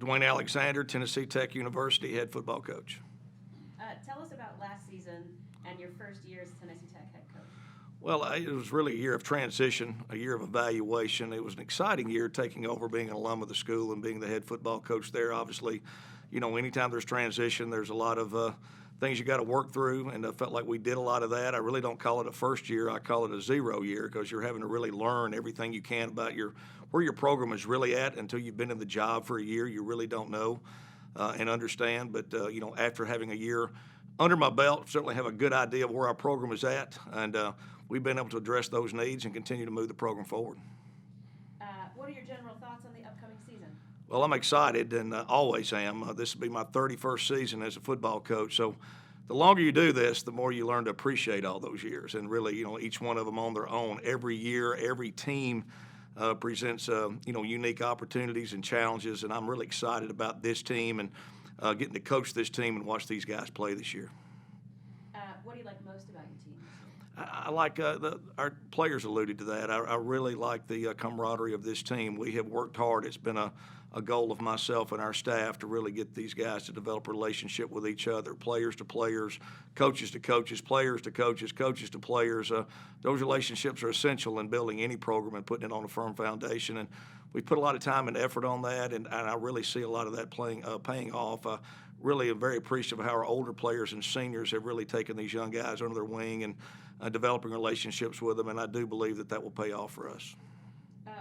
Dewayne Alexander, Tennessee Tech University head football coach. Tell us about last season and your first year as Tennessee Tech head coach. Well, it was really a year of transition, a year of evaluation. It was an exciting year taking over, being an alum of the school and being the head football coach there. Obviously, anytime there's transition, there's a lot of things you got to work through, and I felt like we did a lot of that. I really don't call it a first year. I call it a 0 year because you're having to really learn everything you can about where your program is really at. Until you've been in the job for a year, you really don't know and understand. But, after having a year under my belt, certainly have a good idea of where our program is at, and we've been able to address those needs and continue to move the program forward. What are your general thoughts on the upcoming season? Well, I'm excited and always am. This will be my 31st season as a football coach. So the longer you do this, the more you learn to appreciate all those years. And really, each one of them on their own. Every year, every team presents, unique opportunities and challenges. And I'm really excited about this team and getting to coach this team and watch these guys play this year. What do you like most about your team? I like our players alluded to that. I really like the camaraderie of this team. We have worked hard. It's been a goal of myself and our staff to really get these guys to develop a relationship with each other, players to players, coaches to coaches, players to coaches, coaches to players. Those relationships are essential in building any program and putting it on a firm foundation. And we put a lot of time and effort on that, and I really see a lot of that paying off. Really am very appreciative of how our older players and seniors have really taken these young guys under their wing and developing relationships with them, and I do believe that will pay off for us.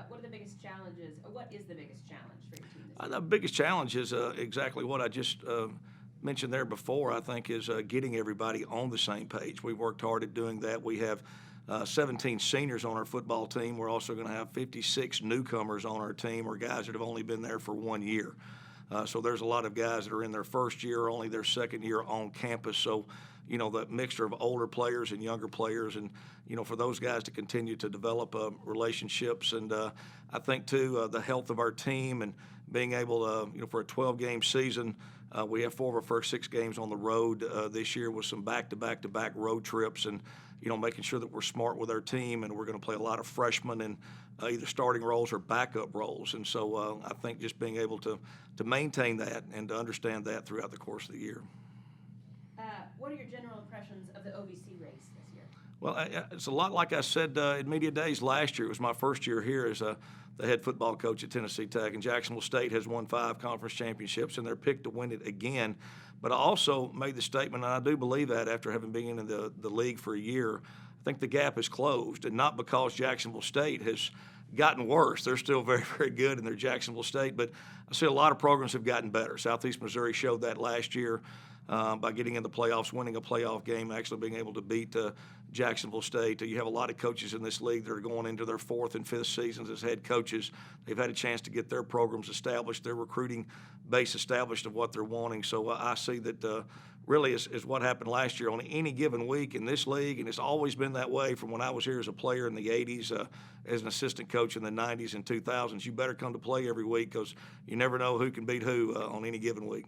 What are the biggest challenges, or what is the biggest challenge for your team this year? The biggest challenge is exactly what I just mentioned there before, I think, is getting everybody on the same page. We've worked hard at doing that. We have 17 seniors on our football team. We're also going to have 56 newcomers on our team, or guys that have only been there for 1 year. So there's a lot of guys that are in their first year, or only their second year on campus. So, the mixture of older players and younger players, and, for those guys to continue to develop relationships. And I think, too, the health of our team and being able to, for a 12-game season, we have 4 of our first 6 games on the road this year with some back-to-back-to-back road trips, and, making sure that we're smart with our team, and we're going to play a lot of freshmen in either starting roles or backup roles. And so I think just being able to maintain that and to understand that throughout the course of the year. What are your general impressions of the OVC race this year? Well, it's a lot like I said in Media Days last year. It was my first year here as the head football coach at Tennessee Tech, and Jacksonville State has won 5 conference championships, and they're picked to win it again. But I also made the statement, and I do believe that after having been in the league for a year, I think the gap is closed, and not because Jacksonville State has gotten worse. They're still very, very good in their Jacksonville State, but I see a lot of programs have gotten better. Southeast Missouri showed that last year by getting in the playoffs, winning a playoff game, actually being able to beat Jacksonville State. You have a lot of coaches in this league that are going into their 4th and 5th seasons as head coaches. They've had a chance to get their programs established, their recruiting base established of what they're wanting. So I see that really is what happened last year on any given week in this league, and it's always been that way from when I was here as a player in the 80s, as an assistant coach in the 90s and 2000s. You better come to play every week because you never know who can beat who on any given week.